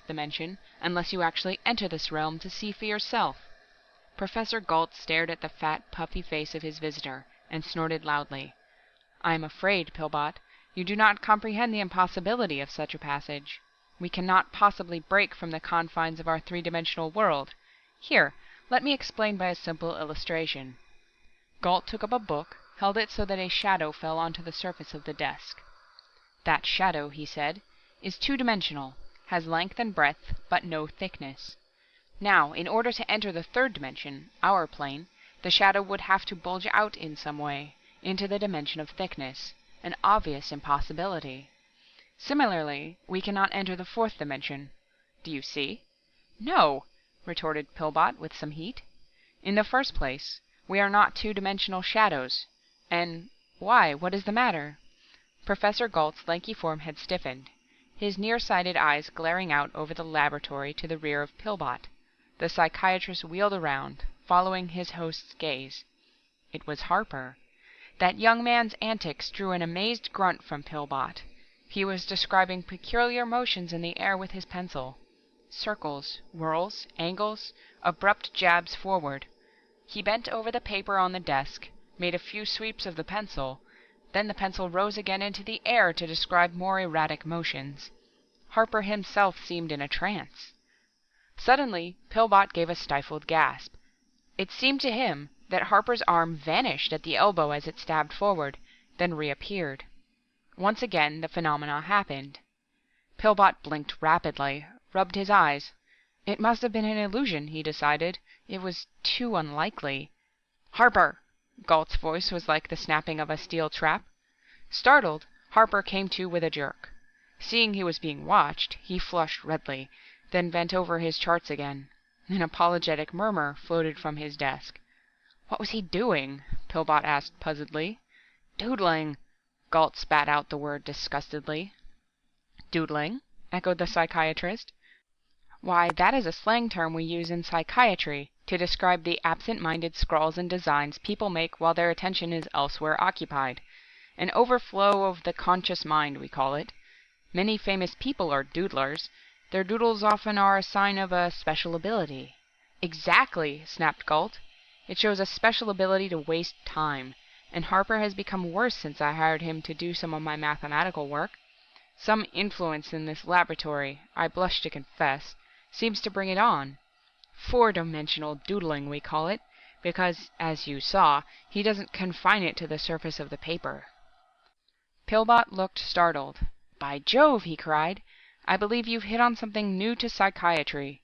dimension unless you actually enter this realm to see for yourself." Professor Gault stared at the fat, puffy face of his visitor, and snorted loudly. "I am afraid, Pillbot, you do not comprehend the impossibility of such a passage. We cannot possibly break from the confines of our three-dimensional world. Here, let me explain by a simple illustration." Gault took up a book, held it so that a shadow fell onto the surface of the desk. "That shadow," he said, "is two-dimensional, has length and breadth, but no thickness. Now, in order to enter the third dimension, our plane, the shadow would have to bulge out in some way, into the dimension of thickness, an obvious impossibility. Similarly, we cannot enter the fourth dimension. Do you see?" "No!" retorted Pillbot with some heat. "In the first place, we are not two-dimensional shadows. And why, what is the matter?" Professor Gault's lanky form had stiffened, his near-sighted eyes glaring out over the laboratory to the rear of Pillbot. The psychiatrist wheeled around, following his host's gaze. It was Harper. That young man's antics drew an amazed grunt from Pillbot. He was describing peculiar motions in the air with his pencil. Circles, whirls, angles, abrupt jabs forward. He bent over the paper on the desk, made a few sweeps of the pencil, then the pencil rose again into the air to describe more erratic motions. Harper himself seemed in a trance. Suddenly, Pillbot gave a stifled gasp. It seemed to him that Harper's arm vanished at the elbow as it stabbed forward, then reappeared. Once again the phenomena happened. Pillbot blinked rapidly, rubbed his eyes. It must have been an illusion, he decided. It was too unlikely. "Harper!" Gault's voice was like the snapping of a steel trap. Startled, Harper came to with a jerk. Seeing he was being watched, he flushed redly, then bent over his charts again. An apologetic murmur floated from his desk. "What was he doing?" Pillbot asked puzzledly. "Doodling." Gault spat out the word disgustedly. "Doodling?" echoed the psychiatrist. "Why, that is a slang term we use in psychiatry to describe the absent-minded scrawls and designs people make while their attention is elsewhere occupied. An overflow of the conscious mind, we call it. Many famous people are doodlers. Their doodles often are a sign of a special ability." "Exactly!" snapped Gault. "It shows a special ability to waste time. And Harper has become worse since I hired him to do some of my mathematical work. Some influence in this laboratory, I blush to confess, seems to bring it on. Four-dimensional doodling, we call it, because, as you saw, he doesn't confine it to the surface of the paper." Pillbot looked startled. "By Jove!" he cried. "I believe you've hit on something new to psychiatry.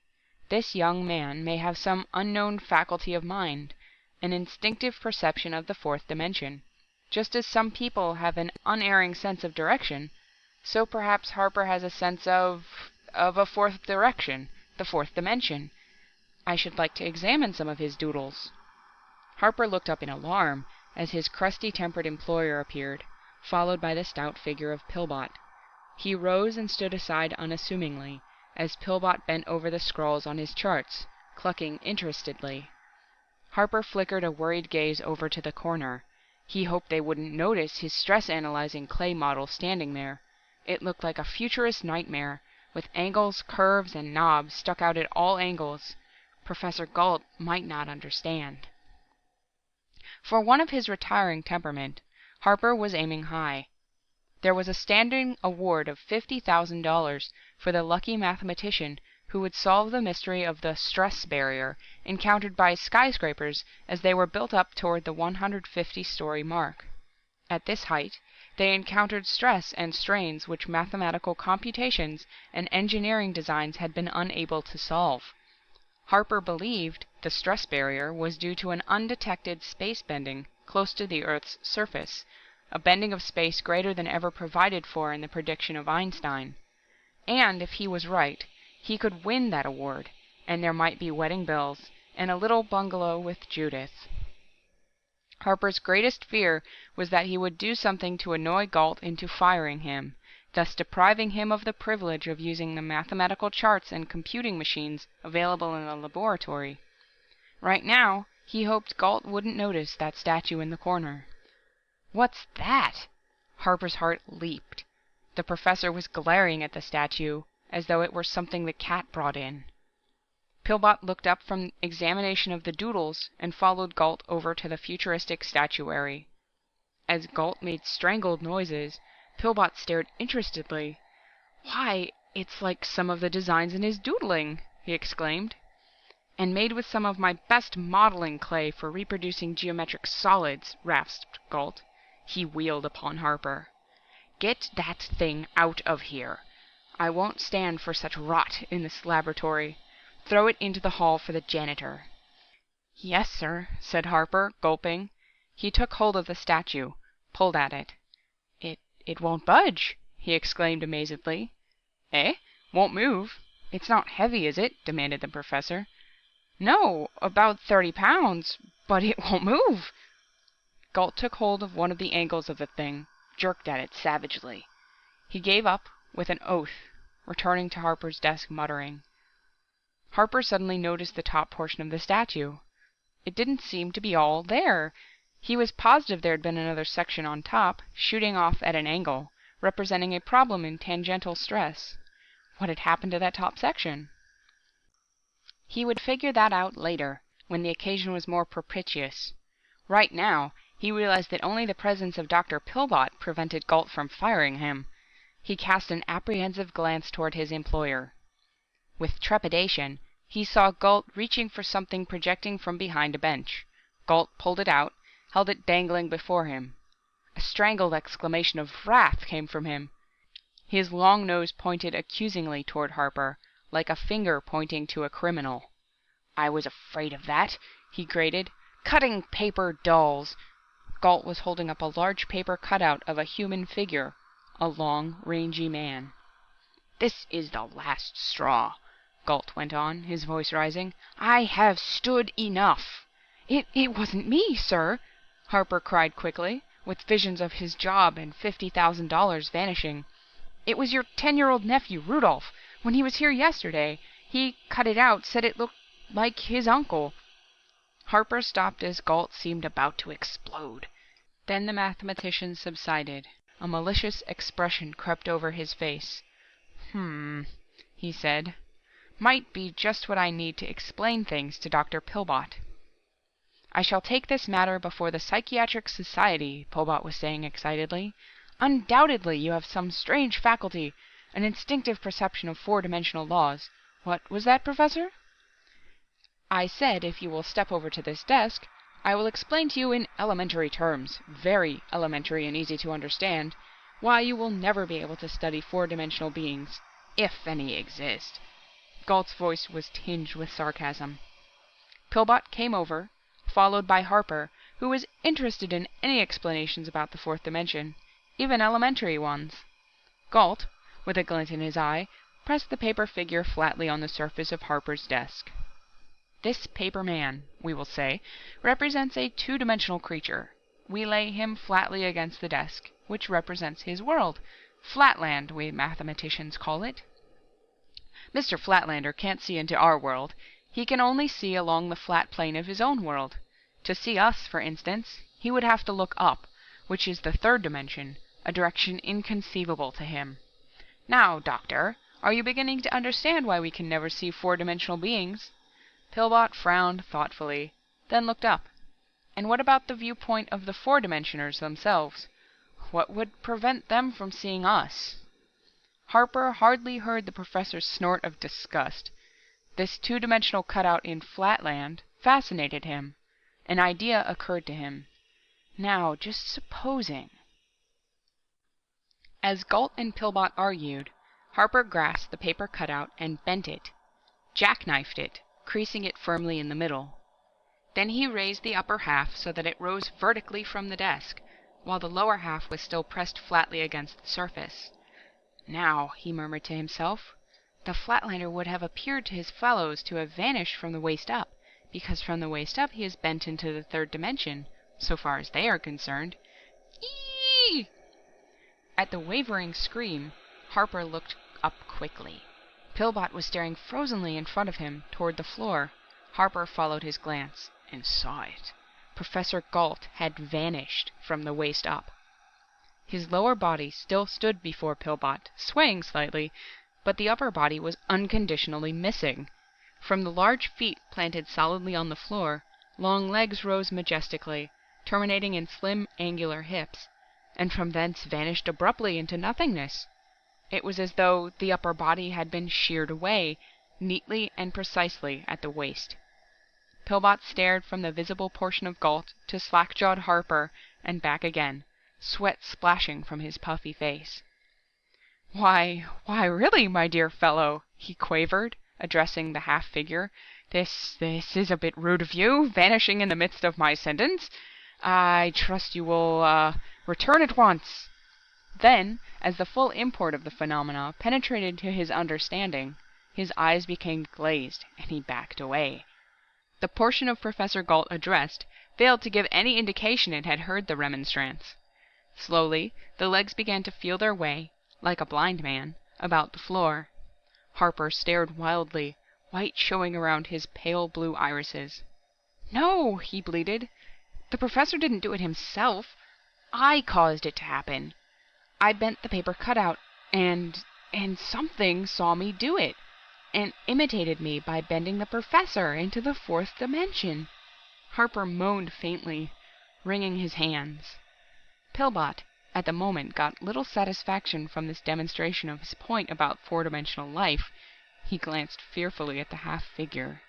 This young man may have some unknown faculty of mind, an instinctive perception of the fourth dimension. Just as some people have an unerring sense of direction, so perhaps Harper has a sense of a fourth direction, the fourth dimension. I should like to examine some of his doodles." Harper looked up in alarm as his crusty-tempered employer appeared, followed by the stout figure of Pillbot. He rose and stood aside unassumingly, as Pillbot bent over the scrawls on his charts, clucking interestedly. Harper flickered a worried gaze over to the corner. He hoped they wouldn't notice his stress-analyzing clay model standing there. It looked like a futurist nightmare, with angles, curves, and knobs stuck out at all angles. Professor Gault might not understand. For one of his retiring temperament, Harper was aiming high. There was a standing award of $50,000 for the lucky mathematician who would solve the mystery of the stress barrier encountered by skyscrapers as they were built up toward the 150-story mark. At this height, they encountered stress and strains which mathematical computations and engineering designs had been unable to solve. Harper believed the stress barrier was due to an undetected space bending close to the Earth's surface, a bending of space greater than ever provided for in the prediction of Einstein. And if he was right, he could win that award, and there might be wedding bells and a little bungalow with Judith. Harper's greatest fear was that he would do something to annoy Gault into firing him, thus depriving him of the privilege of using the mathematical charts and computing machines available in the laboratory. Right now, he hoped Gault wouldn't notice that statue in the corner. "What's that?" Harper's heart leaped. The professor was glaring at the statue, as though it were something the cat brought in. Pillbot looked up from examination of the doodles and followed Gault over to the futuristic statuary. As Gault made strangled noises, Pillbot stared interestedly. "Why, it's like some of the designs in his doodling!" he exclaimed. "And made with some of my best modeling clay for reproducing geometric solids," rasped Gault. He wheeled upon Harper. "Get that thing out of here! I won't stand for such rot in this laboratory. Throw it into the hall for the janitor." "Yes, sir," said Harper, gulping. He took hold of the statue, pulled at it. It won't budge!" he exclaimed amazedly. "Eh? Won't move? It's not heavy, is it?" demanded the professor. "No, about 30 pounds, but it won't move." Gault took hold of one of the angles of the thing, jerked at it savagely. He gave up, with an oath, returning to Harper's desk muttering. Harper suddenly noticed the top portion of the statue. It didn't seem to be all there. He was positive there had been another section on top, shooting off at an angle, representing a problem in tangential stress. What had happened to that top section? He would figure that out later, when the occasion was more propitious. Right now, he realized that only the presence of Dr. Pillbot prevented Gault from firing him. He cast an apprehensive glance toward his employer. With trepidation, he saw Gault reaching for something projecting from behind a bench. Gault pulled it out, held it dangling before him. A strangled exclamation of wrath came from him. His long nose pointed accusingly toward Harper, like a finger pointing to a criminal. "I was afraid of that," he grated. "Cutting paper dolls!" Gault was holding up a large paper cutout of a human figure, a long, rangy man. "This is the last straw," Gault went on, his voice rising. "I have stood enough." It wasn't me, sir," Harper cried quickly, with visions of his job and $50,000 vanishing. "It was your 10-year-old nephew, Rudolph. When he was here yesterday, he cut it out, said it looked like his uncle." Harper stopped as Gault seemed about to explode. Then the mathematician subsided. A malicious expression crept over his face. He said. "Might be just what I need to explain things to Dr. Pillbot." "I shall take this matter before the Psychiatric Society," Pillbot was saying excitedly. "Undoubtedly you have some strange faculty, an instinctive perception of four-dimensional laws. What was that, Professor?" "I said if you will step over to this desk, I will explain to you in elementary terms, very elementary and easy to understand, why you will never be able to study four-dimensional beings, if any exist." Gault's voice was tinged with sarcasm. Pillbot came over, followed by Harper, who was interested in any explanations about the fourth dimension, even elementary ones. Gault, with a glint in his eye, pressed the paper figure flatly on the surface of Harper's desk. "This paper man, we will say, represents a two-dimensional creature. We lay him flatly against the desk, which represents his world. Flatland, we mathematicians call it. Mr. Flatlander can't see into our world. He can only see along the flat plane of his own world. To see us, for instance, he would have to look up, which is the third dimension, a direction inconceivable to him. Now, Doctor, are you beginning to understand why we can never see four-dimensional beings?" Pillbot frowned thoughtfully, then looked up. "And what about the viewpoint of the four-dimensioners themselves? What would prevent them from seeing us?" Harper hardly heard the professor's snort of disgust. This two-dimensional cutout in Flatland fascinated him. An idea occurred to him. Now, just supposing... As Gault and Pillbot argued, Harper grasped the paper cutout and bent it, jackknifed it, creasing it firmly in the middle. Then he raised the upper half so that it rose vertically from the desk, while the lower half was still pressed flatly against the surface. "Now," he murmured to himself, "the Flatlander would have appeared to his fellows to have vanished from the waist up, because from the waist up he is bent into the third dimension, so far as they are concerned." Eee! At the wavering scream, Harper looked up quickly. Pillbot was staring frozenly in front of him, toward the floor. Harper followed his glance, and saw it. Professor Gault had vanished from the waist up. His lower body still stood before Pillbot, swaying slightly, but the upper body was unconditionally missing. From the large feet planted solidly on the floor, long legs rose majestically, terminating in slim, angular hips, and from thence vanished abruptly into nothingness. It was as though the upper body had been sheared away, neatly and precisely at the waist. Pillbot stared from the visible portion of Gault to slack-jawed Harper and back again, sweat splashing from his puffy face. Why, really, my dear fellow," he quavered, addressing the half-figure, this is a bit rude of you, vanishing in the midst of my sentence. I trust you will, return at once." Then, as the full import of the phenomena penetrated to his understanding, his eyes became glazed, and he backed away. The portion of Professor Gault addressed failed to give any indication it had heard the remonstrance. Slowly, the legs began to feel their way, like a blind man, about the floor. Harper stared wildly, white showing around his pale blue irises. "No," he bleated. "The Professor didn't do it himself. I caused it to happen. I bent the paper cutout, and something saw me do it, and imitated me by bending the Professor into the fourth dimension." Harper moaned faintly, wringing his hands. Pillbot, at the moment, got little satisfaction from this demonstration of his point about four-dimensional life. He glanced fearfully at the half-figure.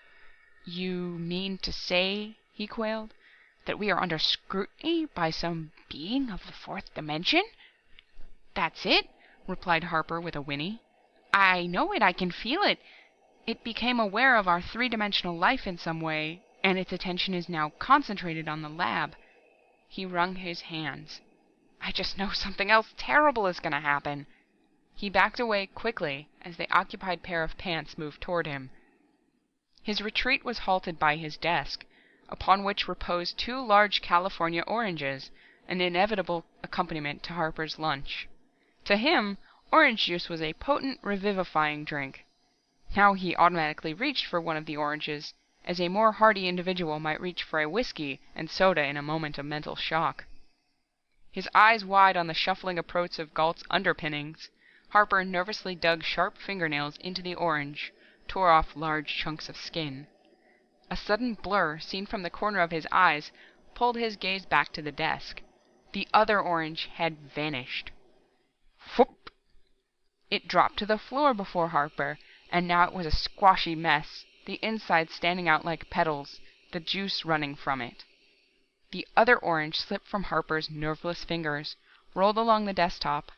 "You mean to say," he quailed, "that we are under scrutiny by some being of the fourth dimension?" "That's it," replied Harper with a whinny. "I know it. I can feel it. It became aware of our three-dimensional life in some way, and its attention is now concentrated on the lab." He wrung his hands. "I just know something else terrible is going to happen." He backed away quickly as the occupied pair of pants moved toward him. His retreat was halted by his desk, upon which reposed 2 large California oranges, an inevitable accompaniment to Harper's lunch. To him, orange juice was a potent, revivifying drink. Now he automatically reached for one of the oranges, as a more hardy individual might reach for a whiskey and soda in a moment of mental shock. His eyes wide on the shuffling approach of Gault's underpinnings, Harper nervously dug sharp fingernails into the orange, tore off large chunks of skin. A sudden blur, seen from the corner of his eyes, pulled his gaze back to the desk. The other orange had vanished. Whoop! It dropped to the floor before Harper, and now it was a squashy mess, the inside standing out like petals, the juice running from it. The other orange slipped from Harper's nerveless fingers, rolled along the desktop.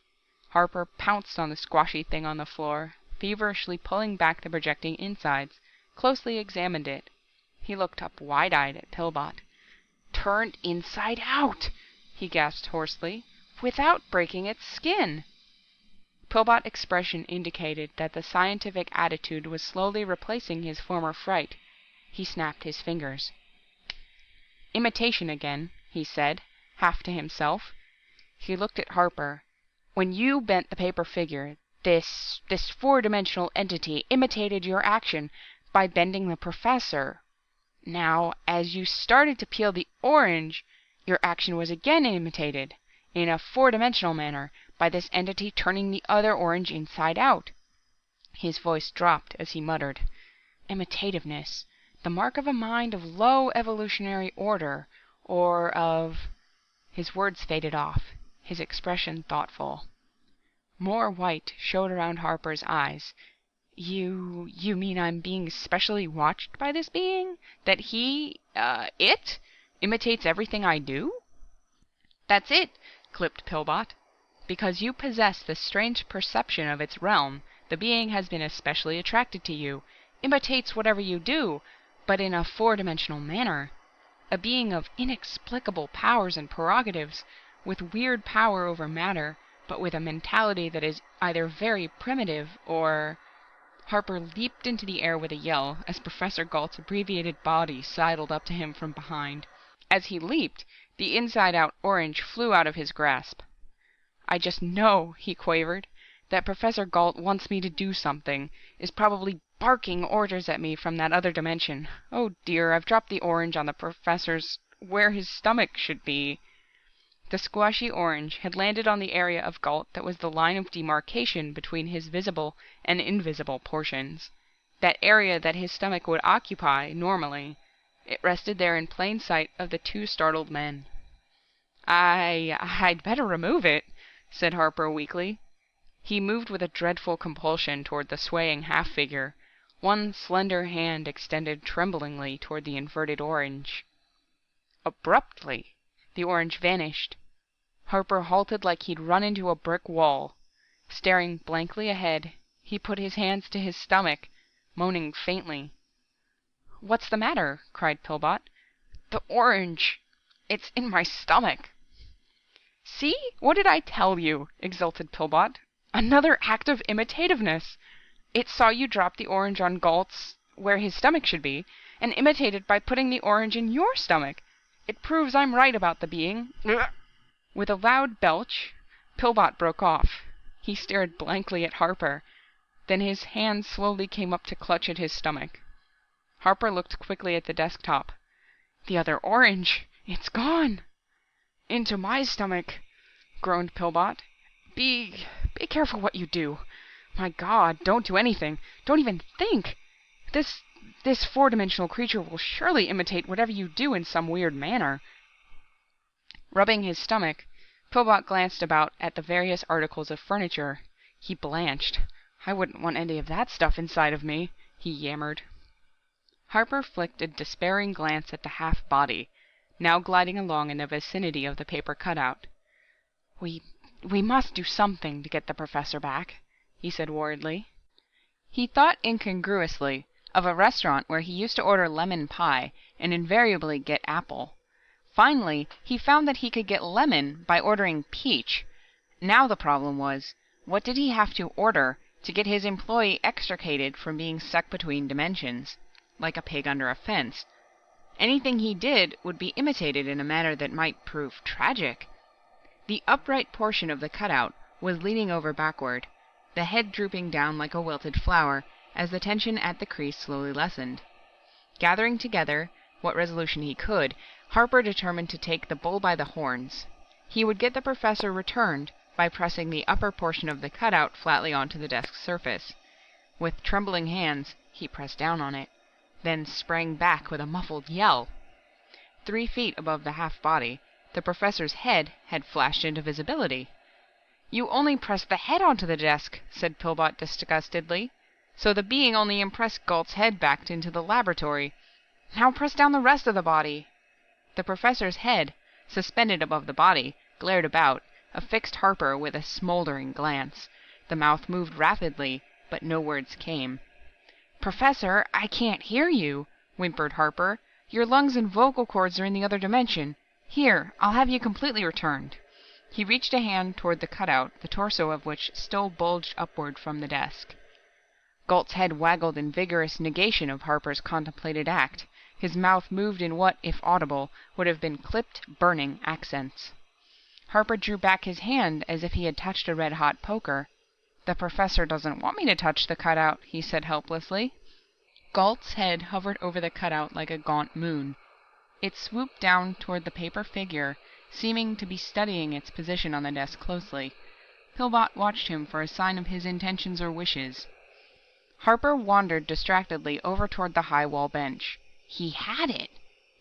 Harper pounced on the squashy thing on the floor, feverishly pulling back the projecting insides, closely examined it. He looked up wide-eyed at Pillbot. "Turned inside out!" he gasped hoarsely, "without breaking its skin!" Pillbot's expression indicated that the scientific attitude was slowly replacing his former fright. He snapped his fingers. "Imitation again," he said, half to himself. He looked at Harper. "When you bent the paper figure, this four-dimensional entity imitated your action by bending the Professor. Now, as you started to peel the orange, your action was again imitated, in a four-dimensional manner, by this entity turning the other orange inside out." His voice dropped as he muttered, "Imitativeness, the mark of a mind of low evolutionary order, or of—" His words faded off, his expression thoughtful. More white showed around Harper's eyes. You mean I'm being specially watched by this being? That it imitates everything I do?" "That's it," clipped Pillbot. "Because you possess the strange perception of its realm, the being has been especially attracted to you, imitates whatever you do, but in a four-dimensional manner. A being of inexplicable powers and prerogatives, with weird power over matter, but with a mentality that is either very primitive or—" Harper leaped into the air with a yell as Professor Gault's abbreviated body sidled up to him from behind. As he leaped, the inside-out orange flew out of his grasp. "I just know," he quavered, "that Professor Gault wants me to do something, is probably barking orders at me from that other dimension. Oh dear, I've dropped the orange on the Professor's where his stomach should be." The squashy orange had landed on the area of Gault that was the line of demarcation between his visible and invisible portions. That area that his stomach would occupy, normally. It rested there in plain sight of the two startled men. I'd better remove it," said Harper weakly. He moved with a dreadful compulsion toward the swaying half-figure, one slender hand extended tremblingly toward the inverted orange. Abruptly, the orange vanished. Harper halted like he'd run into a brick wall. Staring blankly ahead, he put his hands to his stomach, moaning faintly. "What's the matter?" cried Pillbot. "The orange! It's in my stomach!" "See? What did I tell you?" exulted Pillbot. "Another act of imitativeness! It saw you drop the orange on Gault's, where his stomach should be, and imitated by putting the orange in your stomach. It proves I'm right about the being." With a loud belch, Pillbot broke off. He stared blankly at Harper. Then his hand slowly came up to clutch at his stomach. Harper looked quickly at the desktop. "The other orange! It's gone!" "Into my stomach," groaned Pillbot. Be careful what you do. My God, don't do anything. Don't even think. This four-dimensional creature will surely imitate whatever you do in some weird manner." Rubbing his stomach, Pillbot glanced about at the various articles of furniture. He blanched. "I wouldn't want any of that stuff inside of me," he yammered. Harper flicked a despairing glance at the half-body, now gliding along in the vicinity of the paper cutout. We must do something to get the Professor back," he said worriedly. He thought incongruously of a restaurant where he used to order lemon pie and invariably get apple. Finally, he found that he could get lemon by ordering peach. Now the problem was, what did he have to order to get his employee extricated from being stuck between dimensions, like a pig under a fence? Anything he did would be imitated in a manner that might prove tragic. The upright portion of the cutout was leaning over backward, the head drooping down like a wilted flower as the tension at the crease slowly lessened. Gathering together what resolution he could, Harper determined to take the bull by the horns. He would get the Professor returned by pressing the upper portion of the cutout flatly onto the desk's surface. With trembling hands, he pressed down on it, then sprang back with a muffled yell. 3 feet above the half-body, the Professor's head had flashed into visibility. "You only pressed the head onto the desk," said Pillbot disgustedly. "So the being only impressed Gault's head back into the laboratory. Now press down the rest of the body." The Professor's head, suspended above the body, glared about, affixed Harper with a smoldering glance. The mouth moved rapidly, but no words came. "Professor, I can't hear you," whimpered Harper. "Your lungs and vocal cords are in the other dimension. Here, I'll have you completely returned." He reached a hand toward the cutout, the torso of which still bulged upward from the desk. Gault's head waggled in vigorous negation of Harper's contemplated act. His mouth moved in what, if audible, would have been clipped, burning accents. Harper drew back his hand as if he had touched a red-hot poker. "The Professor doesn't want me to touch the cutout," he said helplessly. Gault's head hovered over the cutout like a gaunt moon. It swooped down toward the paper figure, seeming to be studying its position on the desk closely. Pillbot watched him for a sign of his intentions or wishes. Harper wandered distractedly over toward the high wall bench. He had it!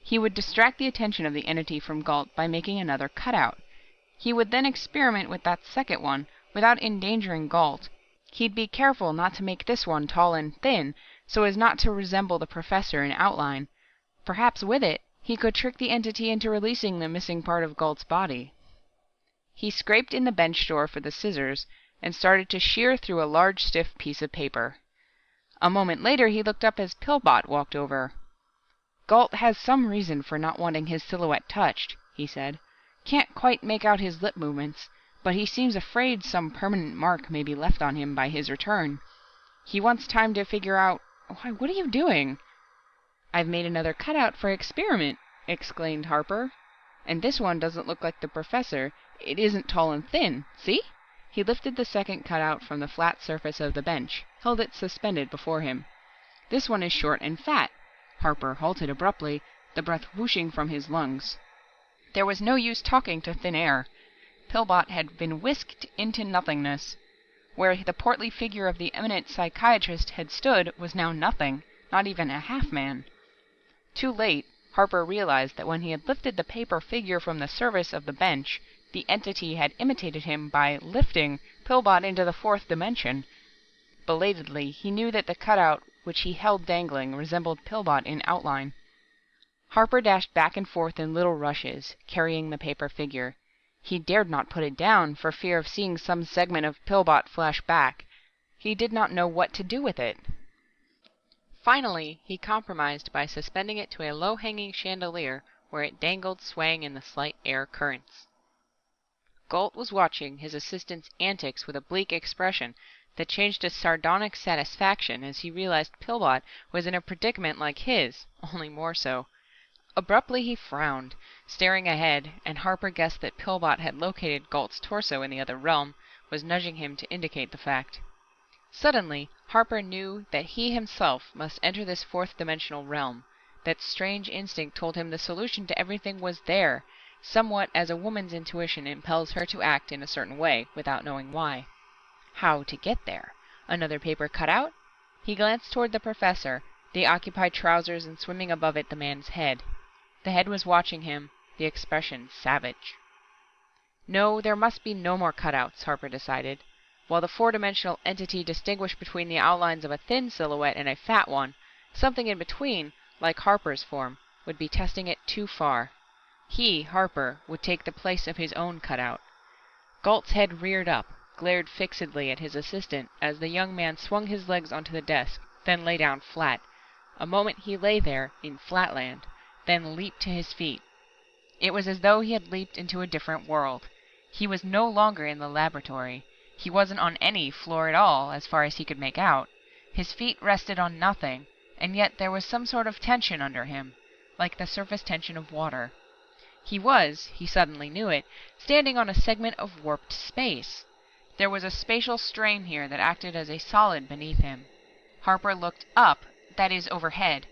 He would distract the attention of the entity from Gault by making another cutout. He would then experiment with that second one, without endangering Gault. He'd be careful not to make this one tall and thin, so as not to resemble the Professor in outline. Perhaps with it, he could trick the entity into releasing the missing part of Gault's body. He scraped in the bench drawer for the scissors, and started to shear through a large stiff piece of paper. A moment later he looked up as Pillbot walked over. "Gault has some reason for not wanting his silhouette touched," he said. "Can't quite make out his lip movements, but he seems afraid some permanent mark may be left on him by his return. He wants time to figure out— Why, what are you doing?" "I've made another cutout for experiment," exclaimed Harper. "And this one doesn't look like the Professor. It isn't tall and thin. See?" He lifted the second cutout from the flat surface of the bench, held it suspended before him. "This one is short and fat." Harper halted abruptly, the breath whooshing from his lungs. There was no use talking to thin air. Pillbot had been whisked into nothingness. Where the portly figure of the eminent psychiatrist had stood was now nothing, not even a half-man. Too late, Harper realized that when he had lifted the paper figure from the surface of the bench, the entity had imitated him by lifting Pillbot into the fourth dimension. Belatedly, he knew that the cutout which he held dangling resembled Pillbot in outline. Harper dashed back and forth in little rushes, carrying the paper figure. He dared not put it down, for fear of seeing some segment of Pillbot flash back. He did not know what to do with it. Finally, he compromised by suspending it to a low-hanging chandelier, where it dangled swaying in the slight air currents. Gault was watching his assistant's antics with a bleak expression that changed to sardonic satisfaction as he realized Pillbot was in a predicament like his, only more so. Abruptly he frowned, staring ahead, and Harper guessed that Pillbot had located Gault's torso in the other realm, was nudging him to indicate the fact. Suddenly, Harper knew that he himself must enter this fourth-dimensional realm. That strange instinct told him the solution to everything was there, somewhat as a woman's intuition impels her to act in a certain way, without knowing why. How to get there? Another paper cutout? He glanced toward the professor, the occupied trousers and swimming above it the man's head. The head was watching him, the expression savage. No, there must be no more cutouts, Harper decided. While the four-dimensional entity distinguished between the outlines of a thin silhouette and a fat one, something in between, like Harper's form, would be testing it too far. He, Harper, would take the place of his own cutout. Gault's head reared up, glared fixedly at his assistant as the young man swung his legs onto the desk, then lay down flat. A moment he lay there, in flatland, then leaped to his feet. It was as though he had leaped into a different world. He was no longer in the laboratory. He wasn't on any floor at all, as far as he could make out. His feet rested on nothing, and yet there was some sort of tension under him, like the surface tension of water. He was, he suddenly knew it, standing on a segment of warped space. There was a spatial strain here that acted as a solid beneath him. Harper looked up, that is, overhead.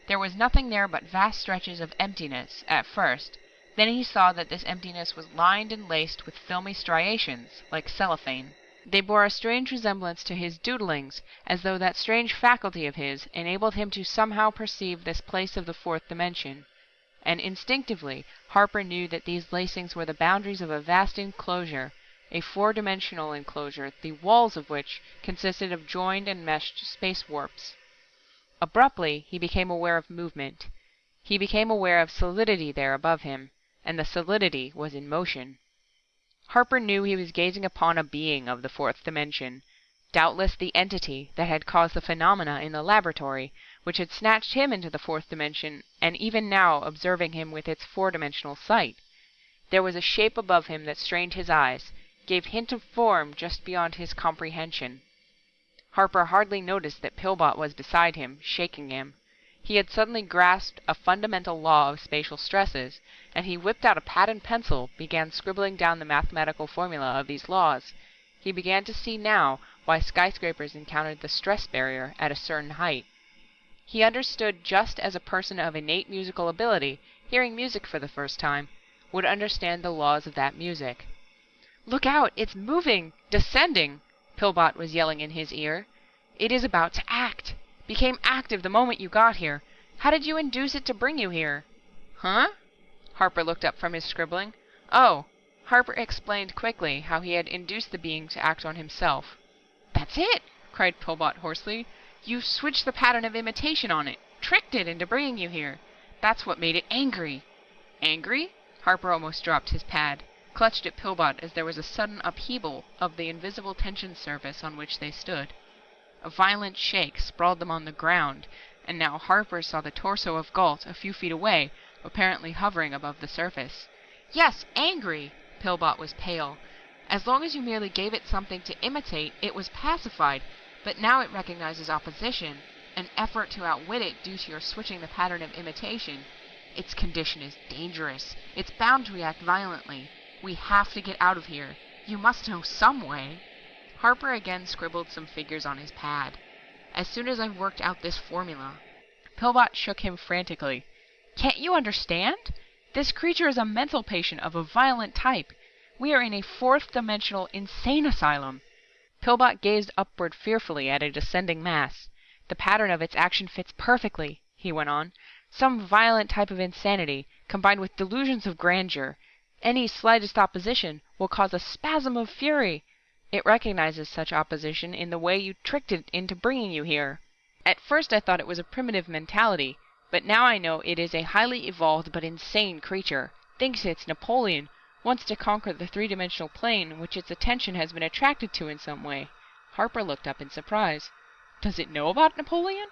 There was nothing there but vast stretches of emptiness, at first. Then he saw that this emptiness was lined and laced with filmy striations, like cellophane. They bore a strange resemblance to his doodlings, as though that strange faculty of his enabled him to somehow perceive this place of the fourth dimension. And instinctively, Harper knew that these lacings were the boundaries of a vast enclosure, a four-dimensional enclosure, the walls of which consisted of joined and meshed space warps. Abruptly, he became aware of movement. He became aware of solidity there above him, and the solidity was in motion. Harper knew he was gazing upon a being of the fourth dimension, doubtless the entity that had caused the phenomena in the laboratory, which had snatched him into the fourth dimension, and even now observing him with its four-dimensional sight. There was a shape above him that strained his eyes, gave hint of form just beyond his comprehension. Harper hardly noticed that Pillbot was beside him, shaking him. He had suddenly grasped a fundamental law of spatial stresses, and he whipped out a pad and pencil, began scribbling down the mathematical formula of these laws. He began to see now why skyscrapers encountered the stress barrier at a certain height. He understood just as a person of innate musical ability, hearing music for the first time, would understand the laws of that music. "Look out! It's moving! Descending!" Pillbot was yelling in his ear. "It is about to act! Became active the moment you got here. How did you induce it to bring you here?" "Huh?" Harper looked up from his scribbling. "Oh." Harper explained quickly how he had induced the being to act on himself. "That's it!" cried Pillbot hoarsely. "You switched the pattern of imitation on it. Tricked it into bringing you here. That's what made it angry." "Angry?" Harper almost dropped his pad, clutched at Pillbot as there was a sudden upheaval of the invisible tension surface on which they stood. A violent shake sprawled them on the ground, and now Harper saw the torso of Gault a few feet away, apparently hovering above the surface. "Yes, angry!" Pillbot was pale. "As long as you merely gave it something to imitate, it was pacified, but now it recognizes opposition, an effort to outwit it due to your switching the pattern of imitation. Its condition is dangerous. It's bound to react violently. We have to get out of here. You must know some way." Harper again scribbled some figures on his pad. "As soon as I've worked out this formula." Pillbot shook him frantically. "Can't you understand? This creature is a mental patient of a violent type. We are in a fourth-dimensional insane asylum." Pillbot gazed upward fearfully at a descending mass. "The pattern of its action fits perfectly," he went on. "Some violent type of insanity, combined with delusions of grandeur. Any slightest opposition will cause a spasm of fury. It recognizes such opposition in the way you tricked it into bringing you here. At first I thought it was a primitive mentality, but now I know it is a highly evolved but insane creature. Thinks it's Napoleon. Wants to conquer the three-dimensional plane, which its attention has been attracted to in some way." Harper looked up in surprise. "Does it know about Napoleon?"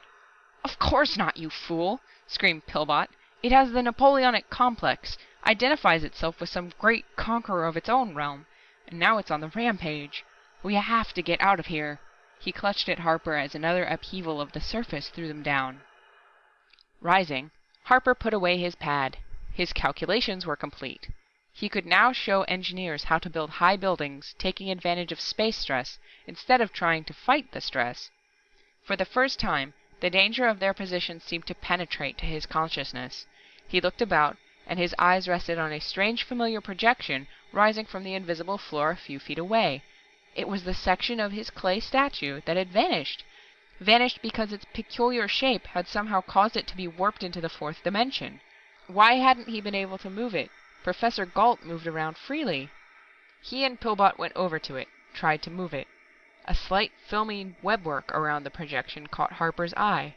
"Of course not, you fool!" screamed Pillbot. "It has the Napoleonic complex, identifies itself with some great conqueror of its own realm, and now it's on the rampage. We have to get out of here." He clutched at Harper as another upheaval of the surface threw them down. Rising, Harper put away his pad. His calculations were complete. He could now show engineers how to build high buildings, taking advantage of space stress instead of trying to fight the stress. For the first time, the danger of their position seemed to penetrate to his consciousness. He looked about, and his eyes rested on a strange familiar projection rising from the invisible floor a few feet away. It was the section of his clay statue that had vanished. Vanished because its peculiar shape had somehow caused it to be warped into the fourth dimension. Why hadn't he been able to move it? Professor Gault moved around freely. He and Pillbot went over to it, tried to move it. A slight filmy webwork around the projection caught Harper's eye.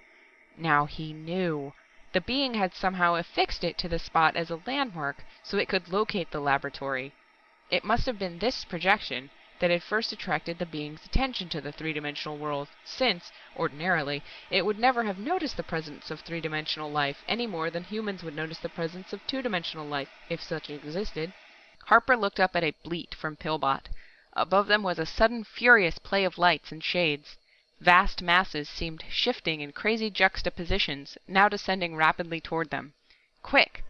Now he knew. The being had somehow affixed it to the spot as a landmark so it could locate the laboratory. It must have been this projection that had first attracted the being's attention to the three-dimensional world, since, ordinarily, it would never have noticed the presence of three-dimensional life any more than humans would notice the presence of two-dimensional life, if such existed. Harper looked up at a bleat from Pillbot. Above them was a sudden furious play of lights and shades. Vast masses seemed shifting in crazy juxtapositions, now descending rapidly toward them. "Quick!"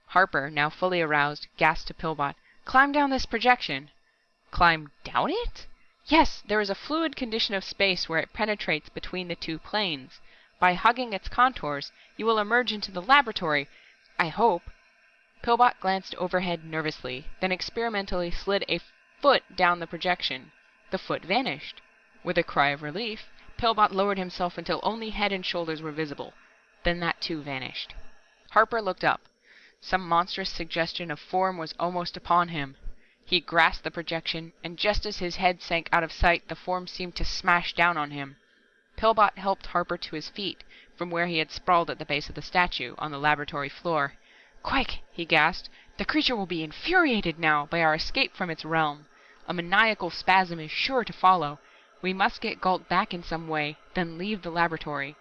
Harper, now fully aroused, gasped to Pillbot. "Climb down this projection!" "Climb down it?" "Yes, there is a fluid condition of space where it penetrates between the two planes. By hugging its contours, you will emerge into the laboratory. I hope." Pillbot glanced overhead nervously, then experimentally slid a foot down the projection. The foot vanished. With a cry of relief, Pillbot lowered himself until only head and shoulders were visible. Then that too vanished. Harper looked up. Some monstrous suggestion of form was almost upon him. He grasped the projection, and just as his head sank out of sight, the form seemed to smash down on him. Pillbot helped Harper to his feet, from where he had sprawled at the base of the statue, on the laboratory floor. "Quick!" he gasped. "The creature will be infuriated now by our escape from its realm. A maniacal spasm is sure to follow. We must get Gault back in some way, then leave the laboratory."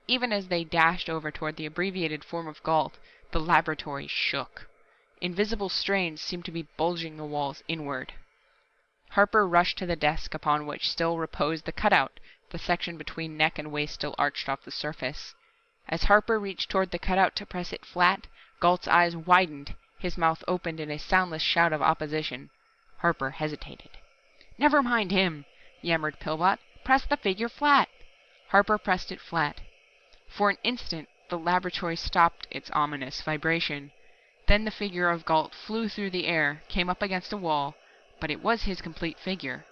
Even as they dashed over toward the abbreviated form of Gault, the laboratory shook. Invisible strains seemed to be bulging the walls inward. Harper rushed to the desk upon which still reposed the cutout, the section between neck and waist still arched off the surface. As Harper reached toward the cutout to press it flat, Gault's eyes widened, his mouth opened in a soundless shout of opposition. Harper hesitated. "Never mind him," yammered Pillbot. "Press the figure flat." Harper pressed it flat. For an instant, the laboratory stopped its ominous vibration. Then the figure of Gault flew through the air, came up against a wall, but it was his complete figure.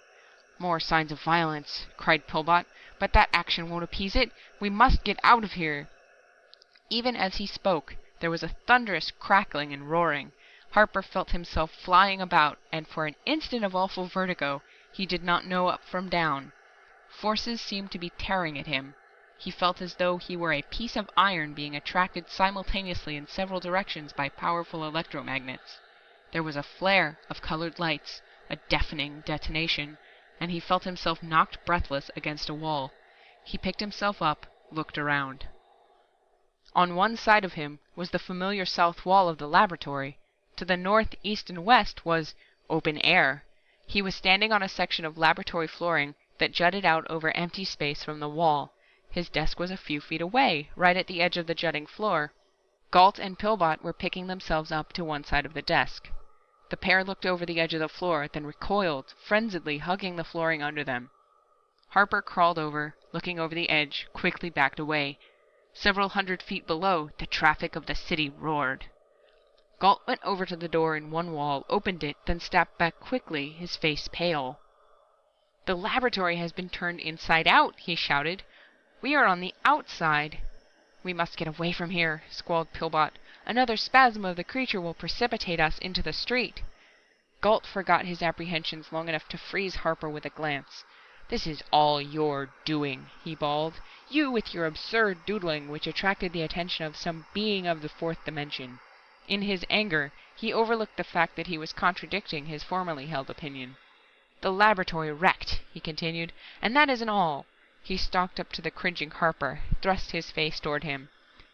"More signs of violence," cried Pillbot, "but that action won't appease it. We must get out of here." Even as he spoke, there was a thunderous crackling and roaring. Harper felt himself flying about, and for an instant of awful vertigo, he did not know up from down. Forces seemed to be tearing at him. He felt as though he were a piece of iron being attracted simultaneously in several directions by powerful electromagnets. There was a flare of colored lights, a deafening detonation, and he felt himself knocked breathless against a wall. He picked himself up, looked around. On one side of him was the familiar south wall of the laboratory. To the north, east, and west was open air. He was standing on a section of laboratory flooring that jutted out over empty space from the wall. His desk was a few feet away, right at the edge of the jutting floor. Gault and Pillbot were picking themselves up to one side of the desk. The pair looked over the edge of the floor, then recoiled, frenziedly hugging the flooring under them. Harper crawled over, looking over the edge, quickly backed away. Several hundred feet below, the traffic of the city roared. Galt went over to the door in one wall, opened it, then stepped back quickly, his face pale. "The laboratory has been turned inside out!" he shouted. "We are on the outside!" "We must get away from here," squalled Pillbot. "Another spasm of the creature will precipitate us into the street." Galt forgot his apprehensions long enough to freeze Harper with a glance. "This is all your doing," he bawled. "You with your absurd doodling, which attracted the attention of some being of the fourth dimension." In his anger, he overlooked the fact that he was contradicting his formerly held opinion. "The laboratory wrecked," he continued, "and that isn't all." He stalked up to the cringing Harper, thrust his face toward him.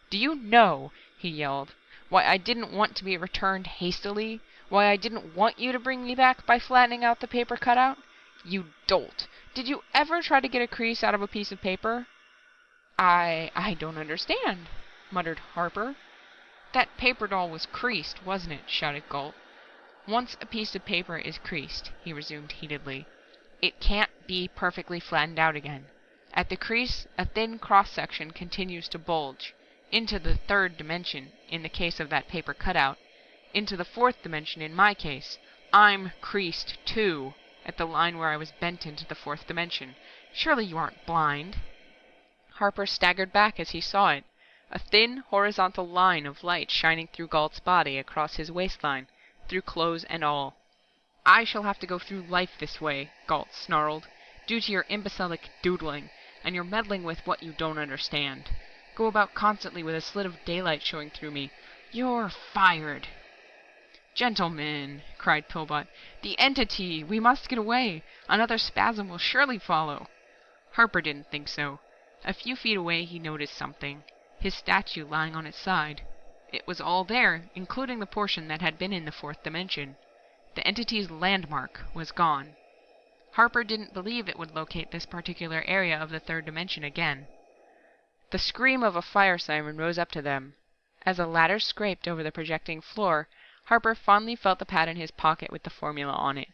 "Do you know," he yelled, "why I didn't want to be returned hastily? Why I didn't want you to bring me back by flattening out the paper cutout? You dolt! Did you ever try to get a crease out of a piece of paper?" I don't understand," muttered Harper. "That paper doll was creased, wasn't it?" shouted Galt. "Once a piece of paper is creased," he resumed heatedly, "it can't be perfectly flattened out again. At the crease, a thin cross-section continues to bulge. Into the third dimension, in the case of that paper cutout. Into the fourth dimension, in my case. I'm creased, too, at the line where I was bent into the fourth dimension. Surely you aren't blind?" Harper staggered back as he saw it. A thin, horizontal line of light shining through Galt's body, across his waistline, through clothes and all. "I shall have to go through life this way," Galt snarled, "due to your imbecilic doodling, and your meddling with what you don't understand. Go about constantly with a slit of daylight showing through me. You're fired!" "Gentlemen," cried Pillbot, "the entity! We must get away! Another spasm will surely follow!" Harper didn't think so. A few feet away he noticed something. His statue lying on its side. It was all there, including the portion that had been in the fourth dimension. The entity's landmark was gone. Harper didn't believe it would locate this particular area of the third dimension again. The scream of a fire siren rose up to them. As a ladder scraped over the projecting floor, Harper fondly felt the pad in his pocket with the formula on it.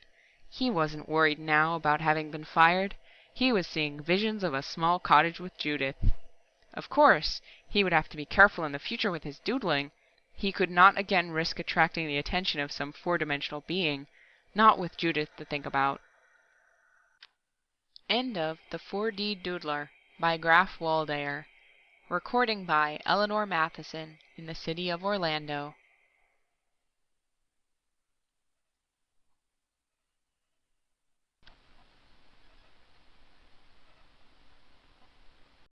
He wasn't worried now about having been fired. He was seeing visions of a small cottage with Judith. Of course, he would have to be careful in the future with his doodling. He could not again risk attracting the attention of some four-dimensional being, not with Judith to think about. End of The 4D Doodler by Graf Waldayer. Recording by Eleanor Matheson in the city of Orlando.